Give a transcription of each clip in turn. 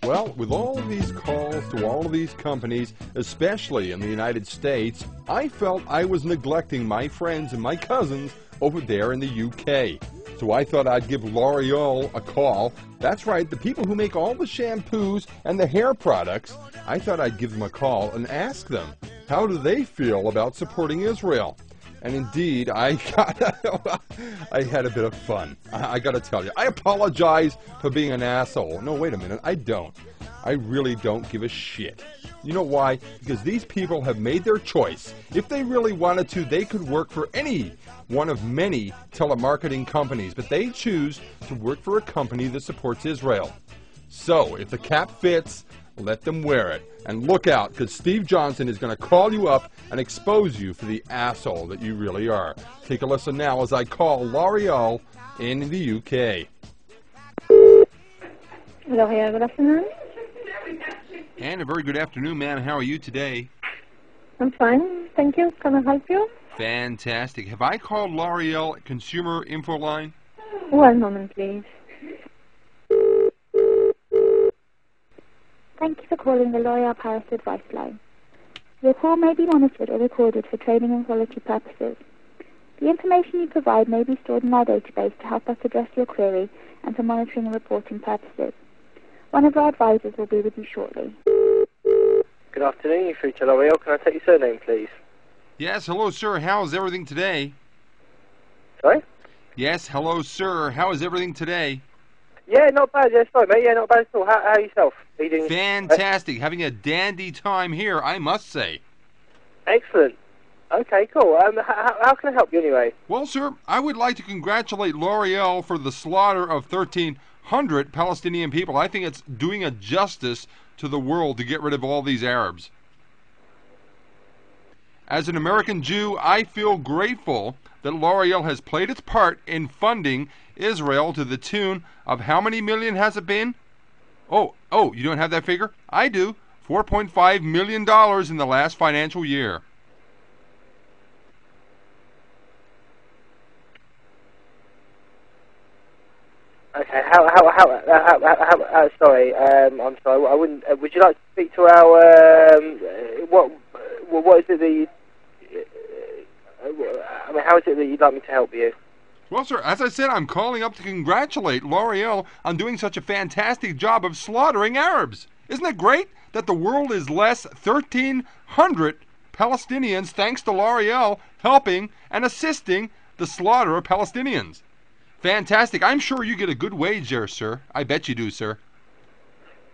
Well, with all of these calls to all of these companies, especially in the United States, I felt I was neglecting my friends and my cousins over there in the UK. So I thought I'd give L'Oreal a call. That's right, the people who make all the shampoos and the hair products. I thought I'd give them a call and ask them, how do they feel about supporting Israel? And indeed, I had a bit of fun. I got to tell you, I apologize for being an asshole. No, wait a minute, I don't. I really don't give a shit. You know why? Because these people have made their choice. If they really wanted to, they could work for any one of many telemarketing companies, but they choose to work for a company that supports Israel. So, if the cap fits, let them wear it. And look out, because Steve Johnson is going to call you up and expose you for the asshole that you really are. Take a listen now as I call L'Oreal in the UK. Loreal, good afternoon. And a very good afternoon, ma'am. How are you today? I'm fine, thank you. Can I help you? Fantastic. Have I called L'Oreal Consumer Info Line? One moment, please. Thank you for calling the Loreal Paris Advice Line. Your call may be monitored or recorded for training and quality purposes. The information you provide may be stored in our database to help us address your query and for monitoring and reporting purposes. One of our advisors will be with you shortly. Good afternoon, you're through to L'Oreal. Can I take your surname, please? Yes, hello, sir. How is everything today? Sorry? Yes, hello, sir. How is everything today? Yeah, not bad. Yeah, sorry, mate. Yeah, not bad at all. How are yourself? Are you doing... Fantastic. Having a dandy time here, I must say. Excellent. Okay, cool. How can I help you anyway? Well, sir, I would like to congratulate L'Oreal for the slaughter of 1,300 Palestinian people. I think it's doing a justice to the world to get rid of all these Arabs. As an American Jew, I feel grateful that L'Oreal has played its part in funding Israel to the tune of how many million has it been? Oh, you don't have that figure? I do. $4.5 million in the last financial year. Okay, sorry, I'm sorry, I wouldn't, would you like to speak to our, what is it that you, how is it that you'd like me to help you? Well, sir, as I said, I'm calling up to congratulate L'Oreal on doing such a fantastic job of slaughtering Arabs. Isn't it great that the world is less 1,300 Palestinians thanks to L'Oreal helping and assisting the slaughter of Palestinians? Fantastic. I'm sure you get a good wage there, sir. I bet you do, sir.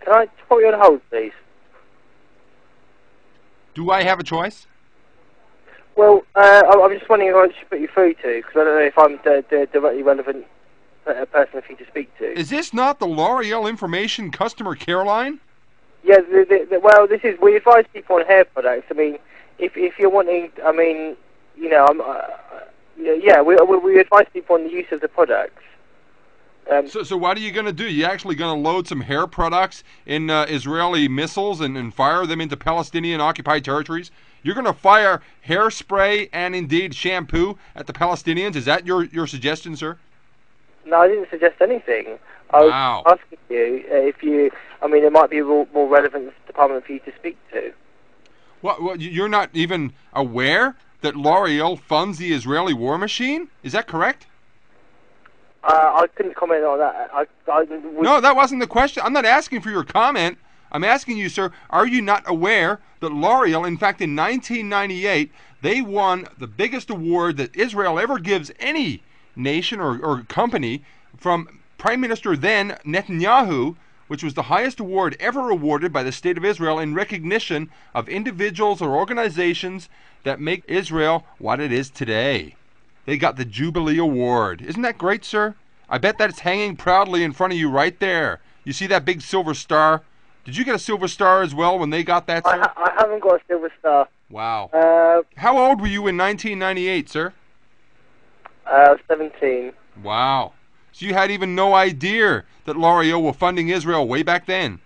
Can I put you on hold, please? Do I have a choice? Well, I'm just wondering who I should put you through to, because I don't know if I'm the directly relevant person for you to speak to. Is this not the L'Oreal Information Customer Care Line? Yeah, well, this is, we advise people on hair products. I mean, if you're wanting, I mean, you know, yeah, we advise people on the use of the products. So what are you going to do? You actually going to load some hair products in Israeli missiles and fire them into Palestinian occupied territories? You're going to fire hairspray and indeed shampoo at the Palestinians? Is that your suggestion, sir? No, I didn't suggest anything. I was asking you if you, I mean, it might be a more relevant department for you to speak to. Well, you're not even aware that L'Oreal funds the Israeli war machine? Is that correct? I couldn't comment on that. No, that wasn't the question. I'm not asking for your comment. I'm asking you, sir, are you not aware that L'Oreal, in fact, in 1998, they won the biggest award that Israel ever gives any nation or company from Prime Minister then Netanyahu, which was the highest award ever awarded by the State of Israel in recognition of individuals or organizations that make Israel what it is today. They got the Jubilee Award. Isn't that great, sir? I bet that's hanging proudly in front of you right there. You see that big silver star? Did you get a silver star as well when they got that, sir? I haven't got a silver star. Wow. How old were you in 1998, sir? 17. Wow. So you had even no idea that L'Oreal were funding Israel way back then?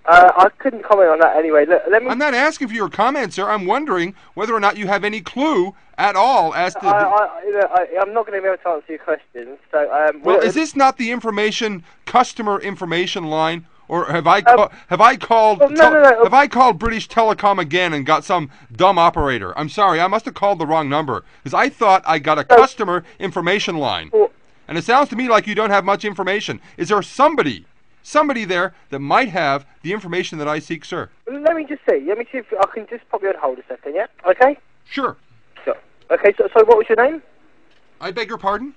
I couldn't comment on that anyway. Let me... I'm not asking for your comment, sir. I'm wondering whether or not you have any clue at all as to... I'm not going to be able to answer your questions. So, well, is this not the customer information line Or have I called no. have I called British Telecom again and got some dumb operator? I'm sorry, I must have called the wrong number because I thought I got a customer information line. And it sounds to me like you don't have much information. Is there somebody there that might have the information that I seek, sir? Let me just see. Let me see if I can just pop you on hold a second, yeah? Okay? Sure. So, okay, so what was your name? I beg your pardon?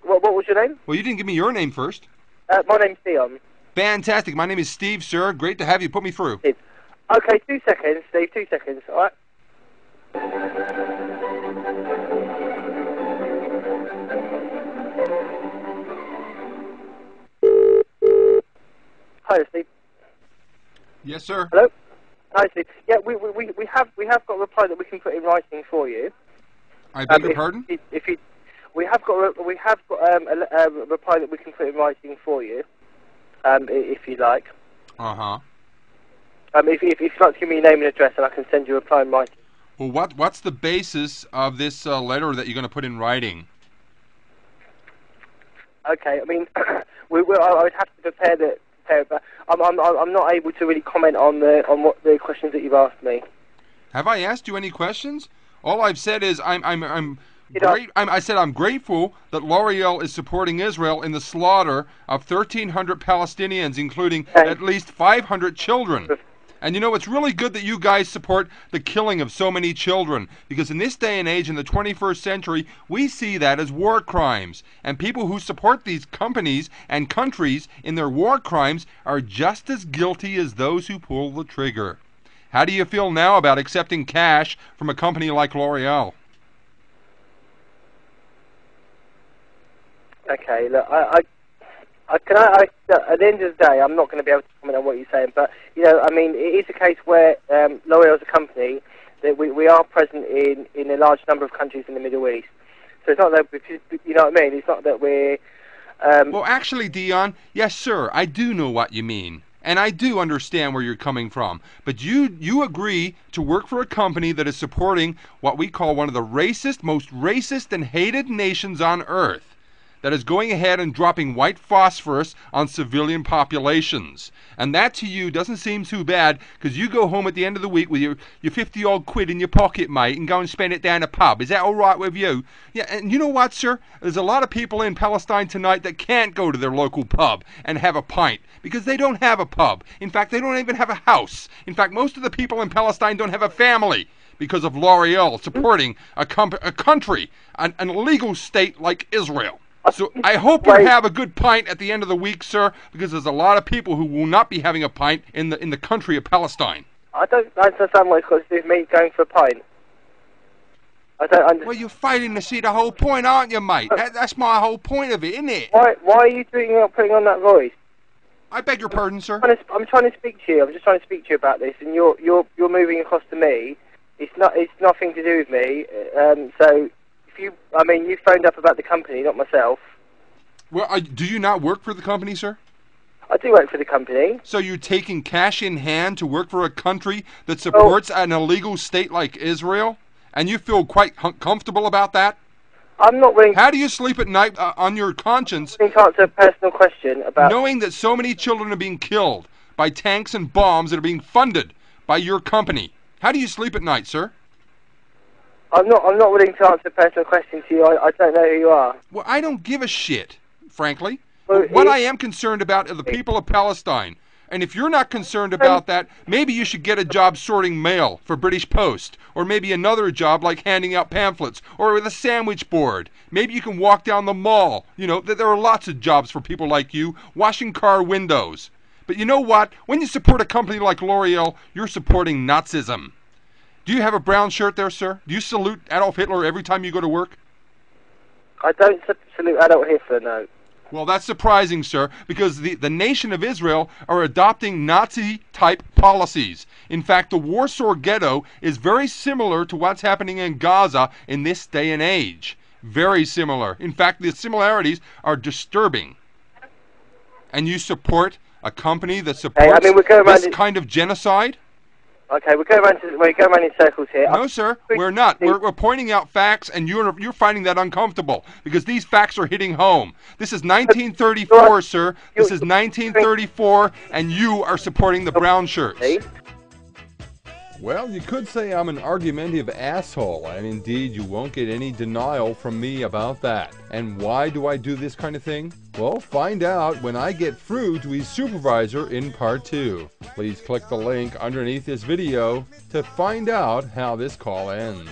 What was your name? Well, you didn't give me your name first. My name's Dion. Fantastic. My name is Steve, sir. Great to have you. Put me through. Okay, 2 seconds, Steve. 2 seconds, all right? Hi, Steve. Yes, sir. Hello. Hi, Steve. Yeah, we have got a reply that we can put in writing for you. I beg your pardon? We have got a reply that we can put in writing for you. If you like. Uh-huh. If you'd like to give me your name and address, and I can send you a reply in writing. Well, what's the basis of this letter that you're going to put in writing? Okay, I mean, I would have to prepare it, but I'm not able to really comment on what the questions that you've asked me. Have I asked you any questions? All I've said is I said I'm grateful that Loreal is supporting Israel in the slaughter of 1,300 Palestinians, including at least 500 children. And you know, it's really good that you guys support the killing of so many children, because in this day and age, in the 21st century, we see that as war crimes. And people who support these companies and countries in their war crimes are just as guilty as those who pull the trigger. How do you feel now about accepting cash from a company like Loreal? Okay, look, at the end of the day, I'm not going to be able to comment on what you're saying, but, you know, I mean, it is a case where Loreal is a company that we are present in a large number of countries in the Middle East. So it's not that, you know what I mean? It's not that we're... Well, actually, Dion, yes, sir, I do know what you mean. And I do understand where you're coming from. But you agree to work for a company that is supporting what we call one of the most racist and hated nations on earth, that is going ahead and dropping white phosphorus on civilian populations. And that to you doesn't seem too bad, because you go home at the end of the week with your 50-odd quid in your pocket, mate, and go and spend it down a pub. Is that all right with you? Yeah, and you know what, sir? There's a lot of people in Palestine tonight that can't go to their local pub and have a pint, because they don't have a pub. In fact, they don't even have a house. In fact, most of the people in Palestine don't have a family because of Loreal supporting a country, an illegal state like Israel. So I hope you have a good pint at the end of the week, sir, because there's a lot of people who will not be having a pint in the country of Palestine. I don't understand what it's got to do with me going for a pint. I don't understand. Well, you're failing to see the whole point, aren't you, mate? That's my whole point of it, isn't it? Why are you putting on that voice? I beg your pardon, sir. I'm trying to speak to you. I'm just trying to speak to you about this, and you're moving across to me. It's nothing to do with me. So. You phoned up about the company, not myself. Well, do you not work for the company, sir? I do work for the company. So you're taking cash in hand to work for a country that supports an illegal state like Israel? And you feel quite comfortable about that? I'm not willing... How do you sleep at night on your conscience... I'm willing to answer a personal question about... knowing that so many children are being killed by tanks and bombs that are being funded by your company? How do you sleep at night, sir? I'm not willing to answer a personal question to you. I don't know who you are. Well, I don't give a shit, frankly. Well, what I am concerned about are the people of Palestine. And if you're not concerned about that, maybe you should get a job sorting mail for British Post, or maybe another job like handing out pamphlets, or with a sandwich board. Maybe you can walk down the mall. You know, there are lots of jobs for people like you, washing car windows. But you know what? When you support a company like Loreal, you're supporting Nazism. Do you have a brown shirt there, sir? Do you salute Adolf Hitler every time you go to work? I don't salute Adolf Hitler, no. Well, that's surprising, sir, because the nation of Israel are adopting Nazi-type policies. In fact, the Warsaw Ghetto is very similar to what's happening in Gaza in this day and age. Very similar. In fact, the similarities are disturbing. And you support a company that supports this kind of genocide? Okay, we're going around in circles here. No, sir, we're not. We're pointing out facts, and you're finding that uncomfortable because these facts are hitting home. This is 1934, sir. This is 1934, and you are supporting the brown shirts. Well, you could say I'm an argumentative asshole, and indeed you won't get any denial from me about that. And why do I do this kind of thing? Well, find out when I get through to his supervisor in part 2. Please click the link underneath this video to find out how this call ends.